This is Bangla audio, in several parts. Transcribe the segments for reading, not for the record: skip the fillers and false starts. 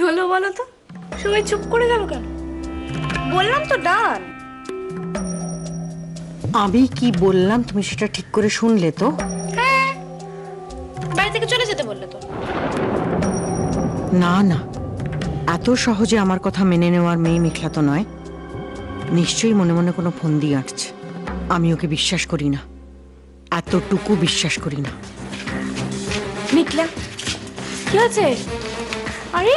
হলো বলো তো? সবাই চুপ করে গেল কেন? বললাম তো ডান। আমি কি বললাম তুমি সেটা ঠিক করে শুনলে তো? হ্যাঁ, বাড়ি থেকে চলে যেতে বললে তো। না না, এত সহজে আমার কথা মেনে নেওয়ার মেয়ে মেঘলা তো নয়। নিশ্চয়ই মনে মনে কোনো ফন্দি আঁটছে। আমি ওকে বিশ্বাস করি না, এতটুকু বিশ্বাস করি না। মেঘলা, কি আছে? আরে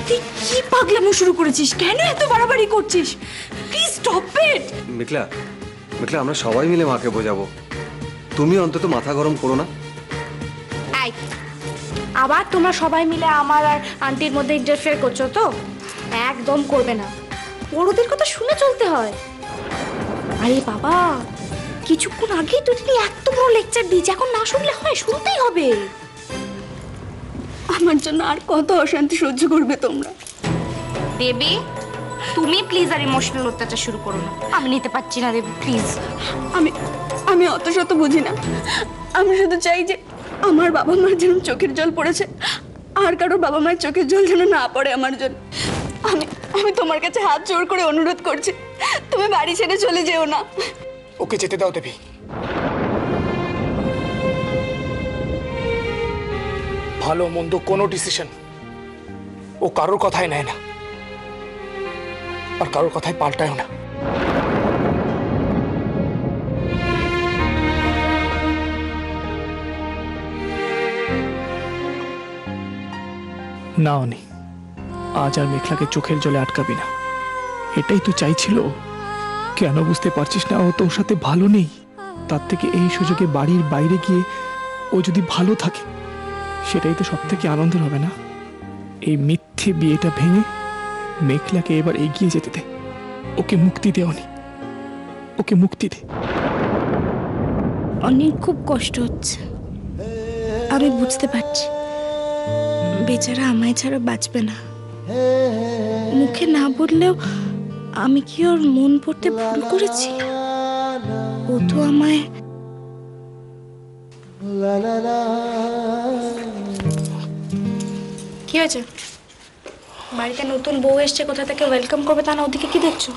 তুই কি পাগলামো শুরু করেছিস? কেন এত বাড়াবাড়ি করছিস? Please stop it. মেঘলা, মেঘলা, আমরা সবাই মিলে মাকে বোঝাবো। তুমি অন্তত মাথা গরম করো না। এই, আবার তোমরা সবাই মিলে আমার আর আন্টির মধ্যে ইন্টারফেয়ার করছো তো? একদম করবে না। বড়দের কথা শুনে চলতে হয়। আরে বাবা, কিছুক্ষণ আগেই তো তিনি এত বড় লেকচার দিয়েছে, এখন না শুনলে হয়? শুনতেই হবে। আমার জন্য আর কত অশান্তি সহ্য করবে তোমরা? দেবী, তুমি প্লিজ আর ইমোশনাল অত্যাচার শুরু করো না। আমি নিতে পারছি না দেবী, প্লিজ। আমি অত শত বুঝি না। আমি শুধু চাই যে আমার বাবা মার যেন চোখের জল পড়েছে, আর কারোর বাবা মায়ের চোখের জল যেন না পড়ে আমার জন্য। আমি তোমার কাছে হাত জোর করে অনুরোধ করছি, তুমি বাড়ি ছেড়ে চলে যেও না। ওকে যেতে দাও দেবী। ভালো মন্দ কোনো ডিসিশন ও কারোর কথাই নেয় না, আর কারোর কথাই পাল্টায়ও না। না অনি, আজ আর মেঘলাকে চোখের জলে আটকাবি না। এটাই তো চাইছিল। কেন বুঝতে পারছিস না? ও তোর সাথে ভালো নেই। তার থেকে এই সুযোগে বাড়ির বাইরে গিয়ে ও যদি ভালো থাকে, সেটাই তো সব থেকে আনন্দের হবে না? এই মিথ্যে বিয়েটা ভেঙে মেঘলাকে এবার এগিয়ে যেতে দে। ওকে মুক্তি দে অনি, ওকে মুক্তি দে। অনেক খুব কষ্ট হচ্ছে, আমি বুঝতে পারছি। বেচারা আমায় ছাড়া বাঁচবে না। মুখে না বললেও আমি কি ওর মন পড়তে ভুল করেছি? ও তো আমায় কি হয়েছে? বাড়িতে নতুন বউ এসছে, কোথা থেকে ওয়েলকাম করবে তা না, ওদিকে কি দেখছো?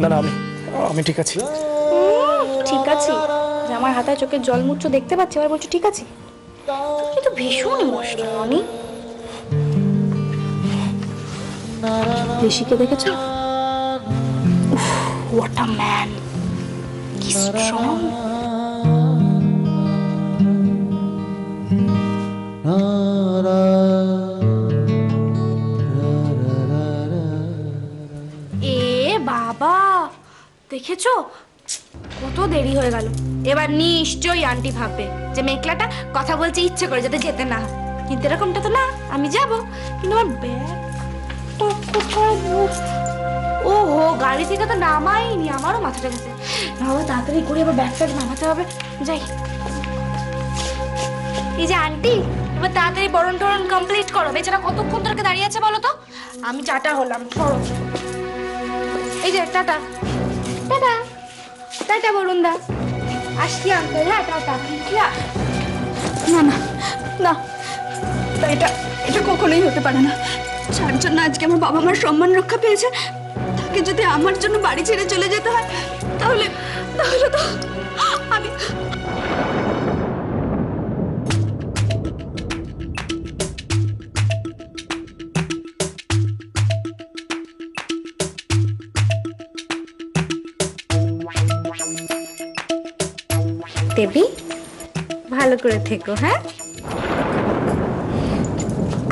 না না, আমি ঠিক আছি। ঠিক আছে? যে আমার হাতে চোখের জল মুচ্ছ দেখতে পাচ্ছি, আবার বলছো ঠিক আছে? তুমি তো ভীষণ ইমোশনাল অনি। ঋষিকে দেখেছো? হোয়াট আ ম্যান, কি স্ট্রং। এ বাবা, দেখেছো কত দেরি হয়ে গেল। এবার নিশ্চয়ই আন্টি ভাববে যে মেঘলাটা কথা বলছে ইচ্ছে করে যাতে যেতে না হয়। কিন্তু এরকমটা তো না, আমি যাব। কিন্তু আমার ব্যাগটা কোথায়? ওহো, গাড়ি থেকে তো নামাইনি, আমারও মাথাটা গেছে। নাহলে তাড়াতাড়ি করে এবার ব্যাগটা নামাতে হবে। যাই। এই যে আন্টি, এবার তাড়াতাড়ি বরণ টরণ কমপ্লিট করো। বেচারা কতক্ষণ ধরে দাঁড়িয়ে আছে বলো তো? আমি চাটা হলাম, সরো। এই যে টাটা টাটা টাটা বরুণ দা, আসছি আঙ্কেল। হ্যাঁ টাটা। না না না, এটা কখনোই হতে পারে না। যার জন্য আজকে আমার বাবা মার সম্মান রক্ষা পেয়েছে, তাকে যদি আমার জন্য বাড়ি ছেড়ে চলে যেতে হয়, তাহলে তো আমি দেবী, ভালো করে থেকো। হ্যাঁ,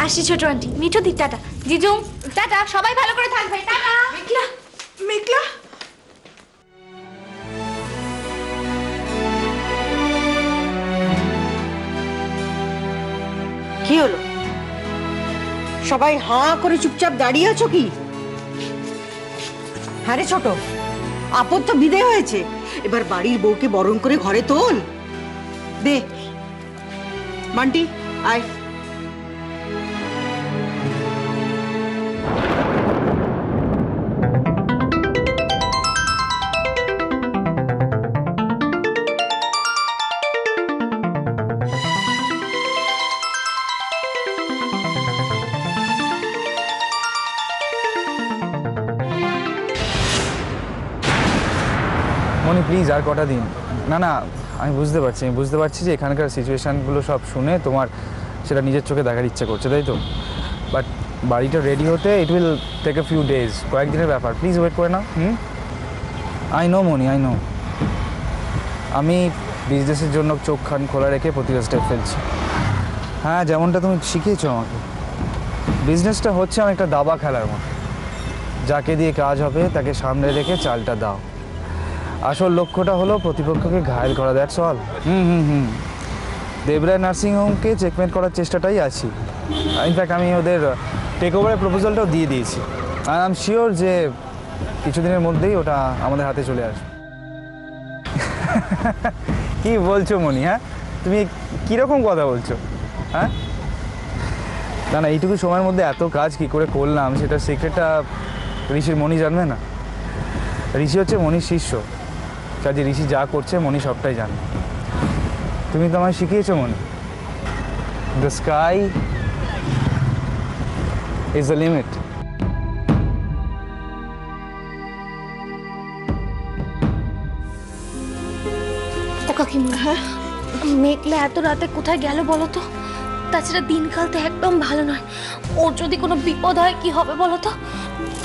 আসি ছোট আন্টি। মিঠু দি টাটা। জিজু টাটা, সবাই ভালো করে থাকবে। টাটা। মেঘলা, মেঘলা। কি হলো? সবাই হাঁ করে চুপচাপ দাঁড়িয়ে আছো কি? হ্যাঁ রে ছোট, আপদ তো বিদায় হয়েছে, এবার বাড়ির বউকে বরণ করে ঘরে তোল। দে বান্টি, আয়। প্লিজ আর কটা দিন। না না, আমি বুঝতে পারছি যে এখানকার সিচুয়েশানগুলো সব শুনে তোমার সেটা নিজের চোখে দেখার ইচ্ছে করছে, তাই তো? বাট বাড়িটা রেডি হতে it will take a few days, কয়েকদিনের ব্যাপার। প্লিজ ওয়েট করে নাও। I know Moni, I know. আমি বিজনেসের জন্য চোখ খান খোলা রেখে প্রতিটা স্টেপ ফেলছি। হ্যাঁ, যেমনটা তুমি শিখিয়েছো আমাকে, বিজনেসটা হচ্ছে অনেকটা দাবা খেলার মতো। যাকে দিয়ে কাজ হবে তাকে সামনে রেখে চালটা দাও। আসল লক্ষ্যটা হলো প্রতিপক্ষকে ঘায়েল করা, দ্যাটস অল। দেবরায় নার্সিংহোমকে চেকমেট করার চেষ্টাটাই আছি। ইনফ্যাক্ট আমি ওদের টেক ওভারের প্রপোজালটাও দিয়ে দিয়েছি। আর আই এম শিওর যে কিছুদিনের মধ্যেই ওটা আমাদের হাতে চলে আসবে। কি বলছো মনি? হ্যাঁ, তুমি কীরকম কথা বলছো? হ্যাঁ, না না, এইটুকু সময়ের মধ্যে এত কাজ কি করে করলাম সেটা সিক্রেটটা ঋষির মনি জানবে না। ঋষি হচ্ছে মনির শিষ্য, কাজে ঋষি যা করছে মনি সবটাই জানে। তুমি তো আমায় শিখিয়েছো Moni, the sky is the limit. ও কাকিমা, মেঘলা এত রাতে কোথায় গেল বলো তো? তাছাড়া দিনকাল তো একদম ভালো নয়, ওর যদি কোনো বিপদ হয় কি হবে বলো তো?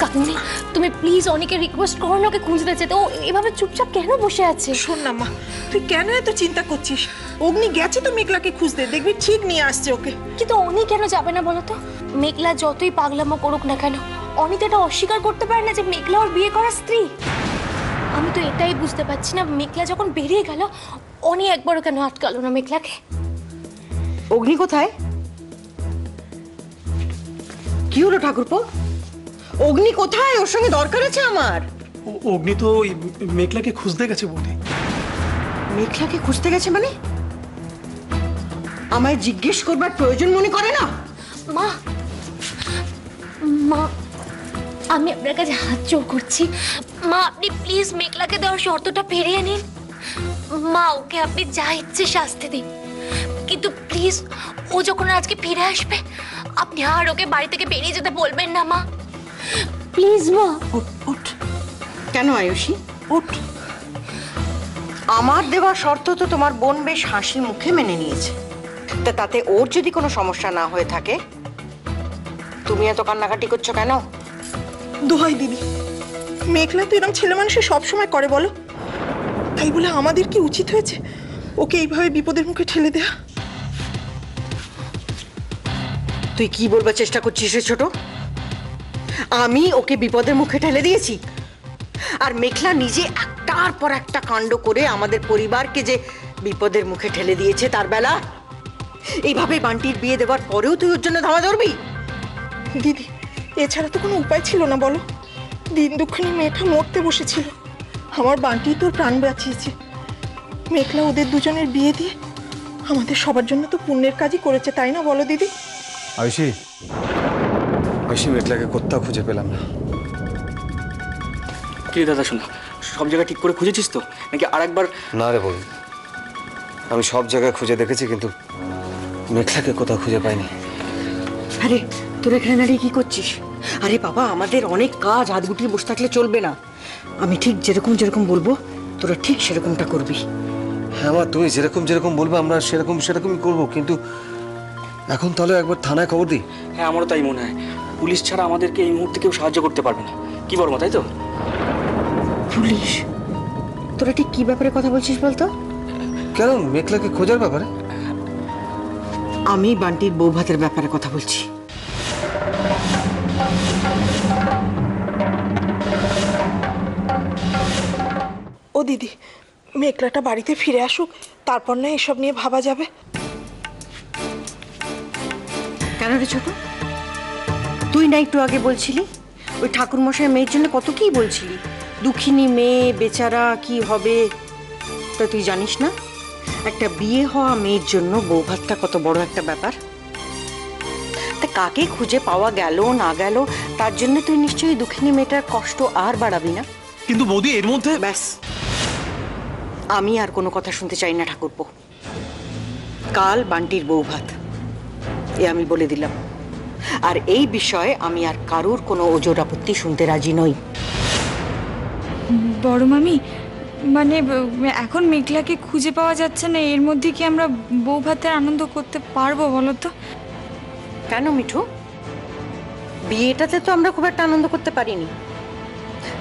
কাকিমনি, তুমি প্লিজ অনেকে রিকোয়েস্ট করো না ওকে খুঁজতে যেতে। ও এভাবে চুপচাপ কেন বসে আছে? শোন না মা, তুই কেন এত চিন্তা করছিস? অগ্নি গেছে তো মেঘলাকে খুঁজতে, দেখবি ঠিক নিয়ে আসছে ওকে। কিন্তু অনি কেন যাবে না বলো তো? মেঘলা যতই পাগলামো করুক না কেন, অনি তো এটা অস্বীকার করতে পারে না যে মেঘলা ওর বিয়ে করা স্ত্রী। আমি তো এটাই বুঝতে পারছি না, মেঘলা যখন বেরিয়ে গেল অনি একবারও কেন আটকালো না মেঘলাকে? অগ্নি কোথায়? কি হলো ঠাকুরপো? অগ্নি কোথায়? ওর সঙ্গে দরকার আছে আমার। অগ্নি তো ওই মেঘলাকে খুঁজতে গেছে বৌদি। মেঘলাকে খুঁজতে গেছে মানে? আমায় জিজ্ঞেস করবার প্রয়োজন মনে করে না? মা, মা, আমি আপনার কাছে হাত জোড় করছি মা, আপনি প্লিজ মেঘলাকে দেওয়ার শর্তটা ফিরিয়ে নিন। মা, ওকে আপনি যা ইচ্ছে শাস্তি দিন, কিন্তু প্লিজ ও যখন আজকে ফিরে আসবে আপনি আর ওকে বাড়ি থেকে বেরিয়ে যেতে বলবেন না মা, প্লিজ মা। উঠ। কেন আয়ুষী? উঠ। আমার দেওয়া শর্ত তো তোমার বোন বেশ হাসি মুখে মেনে নিয়েছে, তাতে ওর যদি কোনো সমস্যা না হয়ে থাকে তুমি এত কান্নাকাটি করছো কেন? দোহাই দিদি, মেঘলা তো এরকম ছেলে মানুষের সবসময় করে বলো, তাই বলে আমাদের কি উচিত হয়েছে ওকে এইভাবে বিপদের মুখে ঠেলে দেয়া? তুই কি বলবার চেষ্টা করছিস রে ছোট? আমি ওকে বিপদের মুখে ঠেলে দিয়েছি? আর মেঘলা নিজে একটার পর একটা কাণ্ড করে আমাদের পরিবারকে যে বিপদের মুখে ঠেলে দিয়েছে, তার বেলা এইভাবে বান্টির বিয়ে দেওয়ার পরেও তুই ওর জন্য ধাওয়া ধরবি? দিদি, এছাড়া তো কোনো উপায় ছিল না বলো। দিন দুঃখানি মেয়েটা মরতে বসেছিল, আমার বান্টি তোর প্রাণ বাঁচিয়েছে। মেঘলা ওদের দুজনের বিয়ে দিয়ে আমাদের সবার জন্য তো পুণ্যের কাজই করেছে, তাই না বলো দিদি? আয়ুষী, মেঘলাকে কোথাও খুঁজে পেলাম না। কি দাদা শোনা, সব জায়গায় ঠিক করে খুঁজেছিস তো, নাকি আরেকবার? না রে বল, আমি সব জায়গায় খুঁজে দেখেছি কিন্তু মেঘলাকে কোথাও খুঁজে পাইনি। আরে তোর এখানে দাঁড়িয়ে কি করছিস? আরে বাবা, আমাদের অনেক কাজ, হাত গুটিয়ে বসে থাকলে চলবে না। আমি ঠিক যেরকম বলবো তোরা ঠিক সেরকমটা করবি। হ্যাঁ মা, তুমি যেরকম বলবে আমরা সেরকমই করবো, কিন্তু এখন তাহলে একবার থানায় খবর দিই। হ্যাঁ, আমারও তাই মনে হয়। পুলিশ ছাড়া আমাদেরকে এই মুহূর্তে কেউ সাহায্য করতে পারবে না। কি বলবো, তাই তো? পুলিশ? তোরা ঠিক কি ব্যাপারে কথা বলছিস বলতো? কেন, মেঘলাকে খোঁজার ব্যাপারে? আমি বান্টির বউ ভাতের ব্যাপারে কথা বলছি। ও দিদি, মেঘলাটা বাড়িতে ফিরে আসুক, তারপর না এসব নিয়ে ভাবা যাবে। কেন রে ছোট? তুই না একটু আগে বলছিলি ওই ঠাকুরমশাই মেয়ের জন্য কত কি বলছিলি, দুঃখিনী মেয়ে, বেচারা, কি হবে? তা তুই জানিস না একটা বিয়ে হওয়া মেয়ের জন্য বউ ভাতটা কত বড় একটা ব্যাপার? তা কাকে খুঁজে পাওয়া গেল না গেল তার জন্য তুই নিশ্চয়ই দুঃখিনী মেয়েটার কষ্ট আর বাড়াবি না। কিন্তু বৌদি এর মধ্যে ব্যাস, আমি আর কোনো কথা শুনতে চাই না ঠাকুরপো। কাল বান্টির বউ ভাত, এ আমি বলে দিলাম। আর এই বিষয়ে আমি আর কারুর কোনো ওজোর আপত্তি শুনতে রাজি নই। বড় মামি, মানে এখন মেঘলাকে খুঁজে পাওয়া যাচ্ছে না, এর মধ্যে কি আমরা বউ ভাতের আনন্দ করতে পারবো বলো তো? কেন মিঠু, বিয়েটাতে তো আমরা খুব একটা আনন্দ করতে পারিনি।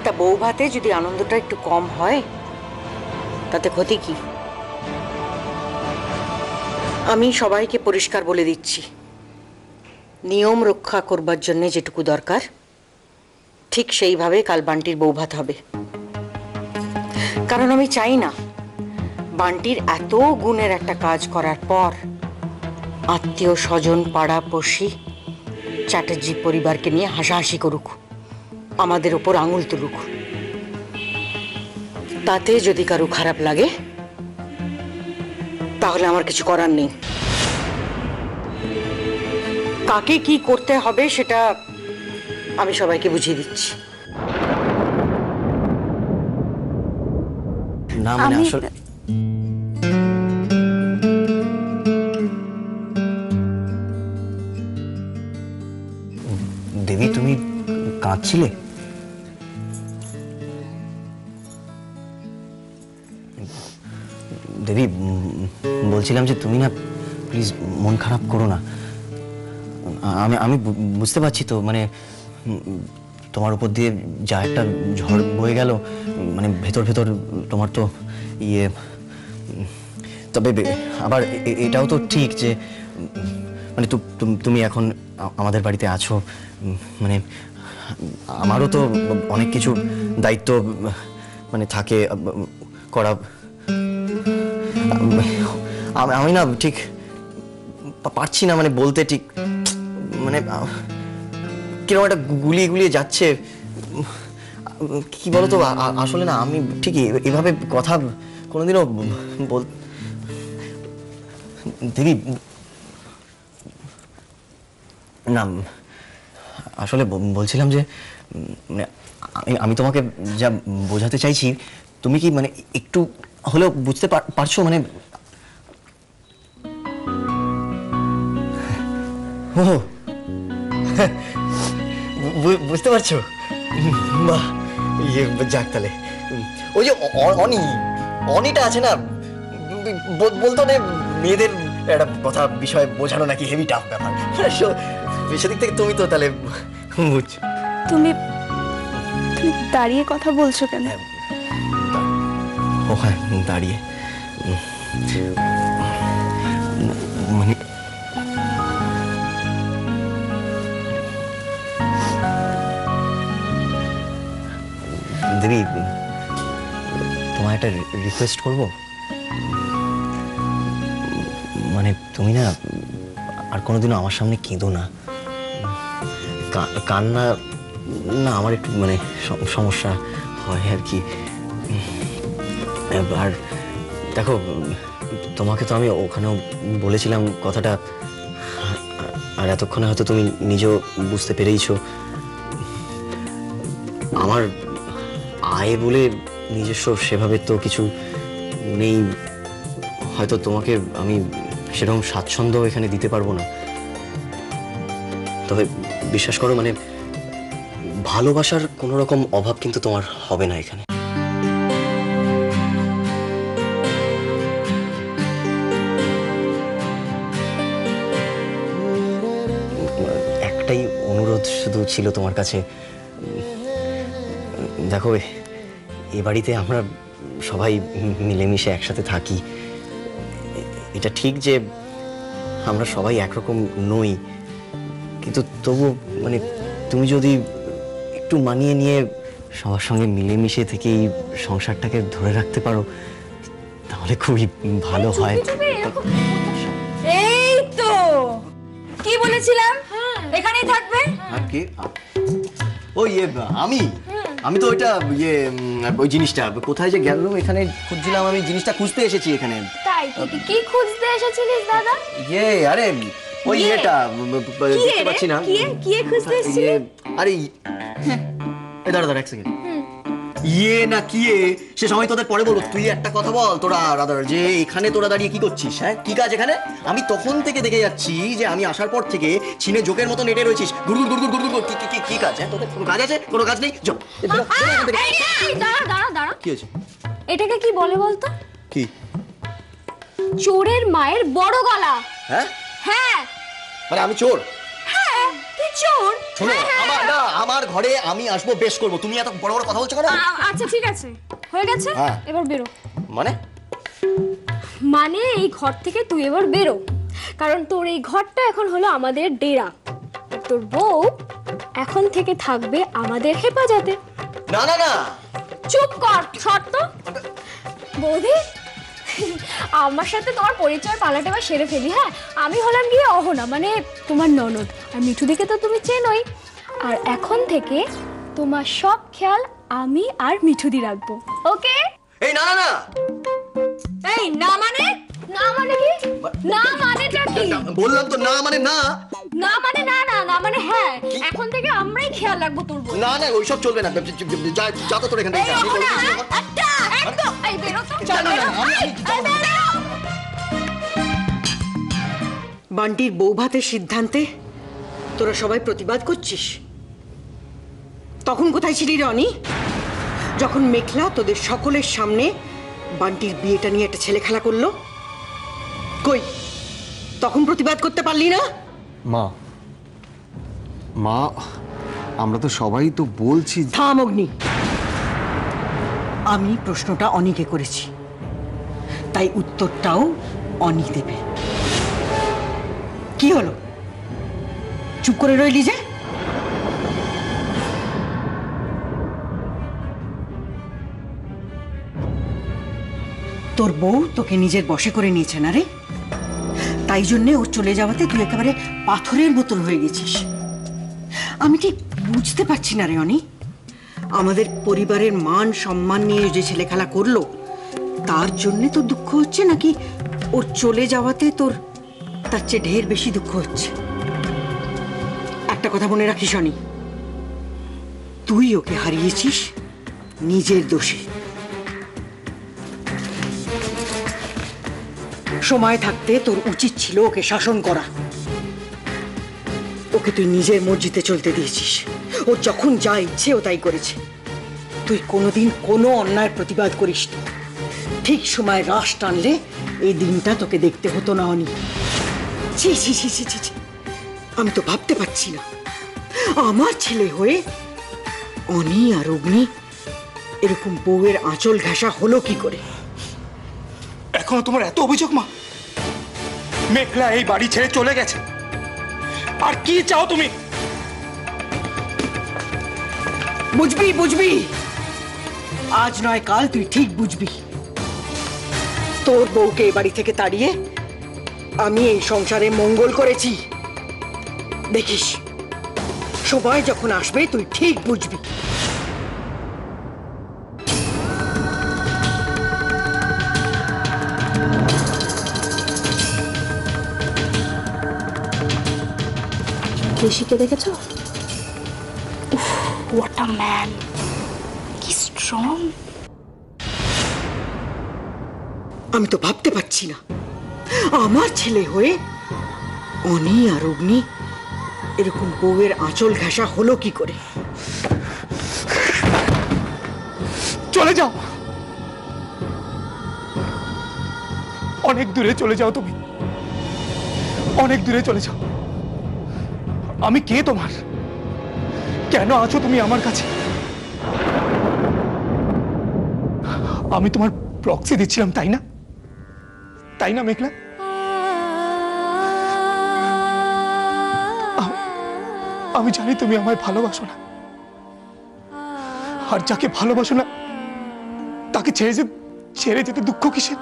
তা বউ ভাতে যদি আনন্দটা একটু কম হয় তাতে ক্ষতি কি? আমি সবাইকে পরিষ্কার বলে দিচ্ছি, নিয়ম রক্ষা করবার জন্য যেটুকু দরকার ঠিক সেইভাবে কাল বান্টির বউ ভাত হবে। কারণ আমি চাই না বান্টির এত গুণের একটা কাজ করার পর আত্মীয় স্বজন পাড়া পড়শি চ্যাটার্জি পরিবারকে নিয়ে হাসাহাসি করুক, আমাদের ওপর আঙুল তুলুক। তাতে যদি কারো খারাপ লাগে তাহলে আমার কিছু করার নেই। কাকে কি করতে হবে সেটা আমি সবাইকে বুঝিয়ে দিচ্ছি। না মানে আসলে দেবী তুমি কাঁদছিলে? দেবী বলছিলাম যে তুমি না প্লিজ মন খারাপ করো না। আমি আমি বুঝতে পারছি তো, মানে তোমার উপর দিয়ে যা একটা ঝড় বয়ে গেল, মানে ভেতর ভেতর তোমার তো ইয়ে, তবে আবার এটাও তো ঠিক যে মানে তুমি এখন আমাদের বাড়িতে আছো, মানে আমারও তো অনেক কিছু দায়িত্ব মানে থাকে করা। আমি না ঠিক পারছি না মানে বলতে, ঠিক মানে কিরকম একটা গুলিয়ে গুলিয়ে যাচ্ছে কি বলতো। আসলে না আমি ঠিক এভাবে কথা কোনোদিনও দেখি না। আসলে বলছিলাম যে মানে আমি তোমাকে যা বোঝাতে চাইছি তুমি কি মানে একটু হলেও বুঝতে পারছো? মানে ও বুঝতে পারছো? বাহ, ইয়ে যাক তাহলে। ওই যে অনিটা আছে না, বলতো না মেয়েদের একটা কথা বিষয় বোঝানো নাকি হেভি টাফ ব্যাপার। সেদিক থেকে তুমি তো তাহলে বুঝছো। তুমি দাঁড়িয়ে কথা বলছো কেন? ও হ্যাঁ, দাঁড়িয়ে মানে দেবী তোমার একটা রিকোয়েস্ট করবো। মানে তুমি না আর কোনোদিনও আমার সামনে কেঁদো না। কান্না না আমার একটু মানে সমস্যা হয় আর কি। আর দেখো তোমাকে তো আমি ওখানেও বলেছিলাম কথাটা, আর এতক্ষণে হয়তো তুমি নিজেও বুঝতে পেরেইছো আমার আয় বলে নিজস্ব সেভাবে তো কিছু নেই। হয়তো তোমাকে আমি সেরকম স্বাচ্ছন্দ্য এখানে দিতে পারবো না, তবে বিশ্বাস করো মানে ভালোবাসার কোনো রকম অভাব কিন্তু তোমার হবে না এখানে। একটাই অনুরোধ শুধু ছিল তোমার কাছে। দেখো এ বাড়িতে আমরা সবাই মিলেমিশে একসাথে থাকি। এটা ঠিক যে আমরা সবাই একরকম নই, কিন্তু তবু মানে তুমি যদি একটু মানিয়ে নিয়ে সবার সঙ্গে মিলেমিশে থেকে এই সংসারটাকে ধরে রাখতে পারো তাহলে খুবই ভালো হয়। এই তো কি বলেছিলাম, এখানেই থাকবে। আর কি ওই আমি তো ওইটা ওই জিনিসটা কোথায় যে গেল এখানে খুঁজছিলাম, আমি জিনিসটা খুঁজতে এসেছি এখানে। তাই তুই কি খুঁজতে এসেছিলিস দাদা? আরে ওই এটা দেখতে পাচ্ছি না। কি খুঁজতে এসেছিলি? আরে দাঁড়া এক সেকেন্ড। না কি সে সময় তোদের পরে বলবো। তুই একটা কথা বল তোরা রাদার, যে এখানে তোরা দাঁড়িয়ে কি করছিস? হ্যাঁ, কি কাজ এখানে? আমি তখন থেকে দেখে যাচ্ছি যে আমি আসার পর থেকে চীনে জোকের মতো নেটে রয়েছিস। গুড়গুড় গুড়গুড় গুড়গুড় কি কাজ? হ্যাঁ, তোদের কোনো কাজ আছে? কোনো কাজ নেই। দাঁড়া। কি হয়েছে? এটাকে কি বলে বলতো? কি? চোরের মায়ের বড় গলা। হ্যাঁ হ্যাঁ, মানে আমি চোর? হ্যাঁ তুই চোর। শোনো, আমার ঘরে আমি আসবো, বেশ করবো, তুমি এত বড় বড় কথা বলছো কেন? আচ্ছা ঠিক আছে, হয়ে গেছে, এবার বেরো। মানে এই ঘর থেকে তুই এবার বেরো, কারণ তোর এই ঘরটা এখন হলো আমাদের ডেরা। তোর বউ এখন থেকে থাকবে আমাদের হেফাজতে। না না না, চুপ কর, শর্ত। বৌদি, আমার সাথে তোমার পরিচয় পালাটা এবার সেরে ফেলি। হ্যাঁ, আমি হলাম গিয়ে অহনা, মানে তোমার ননদ, আর মিঠু দিকে তো তুমি চেনোই। আর এখন থেকে তোমার সব খেয়াল আমি আর মিঠুদি রাখবো, ওকে? এই না না না, এই না মানে? না মানে কি? না মানেটা কি? বললাম তো না মানে না। না মানে না, না না মানে হ্যাঁ। এখন থেকে আমরাই খেয়াল রাখবো তোর বউ। না না, ওইসব চলবে না, যা তো তোর এখান থেকে। এই বেরো তো, চল বেরো। বান্টির বউ ভাতের সিদ্ধান্তে তোরা সবাই প্রতিবাদ করছিস। তখন কোথায় ছিলি রনি, যখন মেঘলা তোদের সকলের সামনে বান্টির বিয়েটা নিয়ে একটা ছেলে খেলা করলো? কই, তখন প্রতিবাদ করতে পারলি না? মা মা, আমরা তো সবাই তো বলছি। থাম অগ্নি, আমি প্রশ্নটা অনিকে করেছি, তাই উত্তরটাও অনি দেবে। কি হলো, চুপ করে রইলি যে? তোর বউ তোকে নিজের বশে করে নিয়েছে না রে, তাই জন্যে ওর চলে যাওয়াতে তুই একেবারে পাথরের বোতল হয়ে গেছিস। আমি ঠিক বুঝতে পারছি না রে অনি, আমাদের পরিবারের মান সম্মান নিয়ে যে ছেলে খেলা করলো তার জন্যে তোর দুঃখ হচ্ছে, নাকি ওর চলে যাওয়াতে তোর তার চেয়ে ঢের বেশি দুঃখ হচ্ছে? একটা কথা মনে রাখিস অনি, তুই ওকে হারিয়েছিস নিজের দোষে। সময় থাকতে তোর উচিত ছিল ওকে শাসন করা। ওকে তুই নিজের মর্জিতে চলতে দিয়েছিস, ও যখন যা ইচ্ছে ও তাই করেছে। তুই কোনোদিন কোনো অন্যায়ের প্রতিবাদ করিসনি। ঠিক সময় রাশ টানলে এই দিনটা তোকে দেখতে হতো না অনি। ছি ছি ছি ছি ছি, আমি তো ভাবতে পারছি না আমার ছেলে হয়ে অনি আর অগ্নি এরকম বউয়ের আঁচল ঘেঁষা হলো কি করে। এখনো তোমার এত অভিযোগ মা? মেঘলা এই বাড়ি ছেড়ে চলে গেছে, আর কি চাও তুমি? বুঝবি বুঝবি, আজ নয় কাল তুই ঠিক বুঝবি। তোর বউকে এই বাড়ি থেকে তাড়িয়ে আমি এই সংসারে মঙ্গল করেছি। দেখিস, সময় যখন আসবে তুই ঠিক বুঝবি। ঋষিকে দেখেছো? হোয়াট আ ম্যান, কি স্ট্রং। আমি তো ভাবতে পারছি না আমার ছেলে হয়ে অনি আর অগ্নি এরকম বউয়ের আঁচল ঘেঁষা হলো কি করে। চলে যাও, অনেক দূরে চলে যাও, তুমি অনেক দূরে চলে যাও। আমি কে তোমার? কেন আছো তুমি আমার কাছে? আমি তোমার প্রক্সি দিচ্ছিলাম, তাই না? তাই না মেঘলা? আমি জানি তুমি আমায় ভালোবাসো না, আর যাকে ভালোবাসো না তাকে ছেড়ে যেতে দুঃখ কিসের?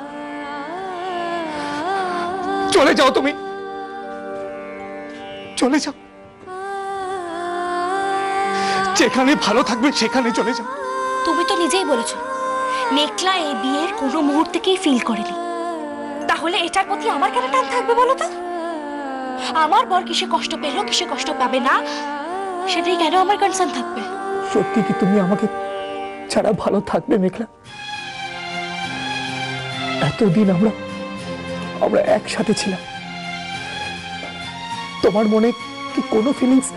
চলে যাও, তুমি চলে যাও, যেখানে ভালো থাকবে সেখানে চলে যাও। তুমি তো নিজেই বলেছো মেঘলা এই বিয়ের কোনো মুহূর্তেকেই ফিল করেনি, তাহলে এটার প্রতি আমার কেন টান থাকবে বলো তো? আমার বর কিসে কষ্ট পেল, কিসে কষ্ট পাবে না, সেটাই কেন আমার কনসার্ন থাকবে? সত্যি কি তুমি আমাকে ছাড়া ভালো থাকবে মেঘলা? এতদিন আমরা একসাথে ছিলাম, তোমার মনে কি কোনো ফিলিংস?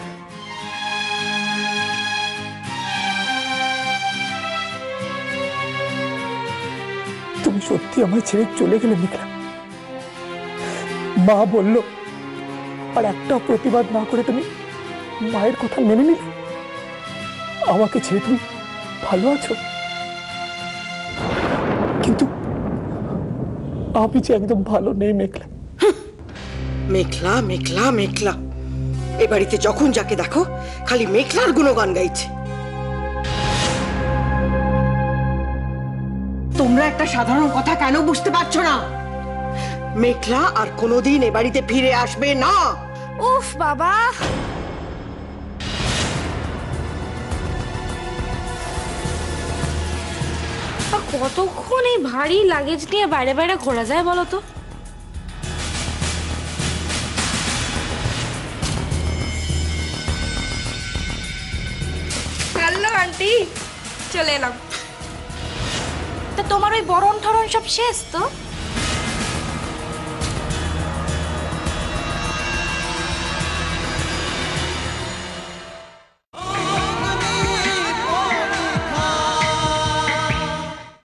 সত্যি আমায় ছেড়ে চলে গেলে মেঘলা, মা বলল আর একটা প্রতিবাদ না করে তুমি মায়ের কথা মেনে নিলে, আমাকে ছেড়ে তুমি ভালো আছো, কিন্তু আমি যে একদম ভালো নেই মেঘলা। মেঘলা মেঘলা মেঘলা, এ বাড়িতে যখন যাকে দেখো খালি মেঘলার গুণগান গাইছে। তোমরা একটা সাধারণ কথা কেন বুঝতে পারছো না? মেঘলা আর কোনোদিন এ বাড়িতে ফিরে আসবে না। উফ বাবা, আর কতক্ষণ এই ভারী লাগেজ নিয়ে বাইরে বাইরে ঘোরা যায় বলো তো? হ্যালো আন্টি, চলে এলাম। তা তোমার ওই বরণ ঠরণ সব শেষ তো?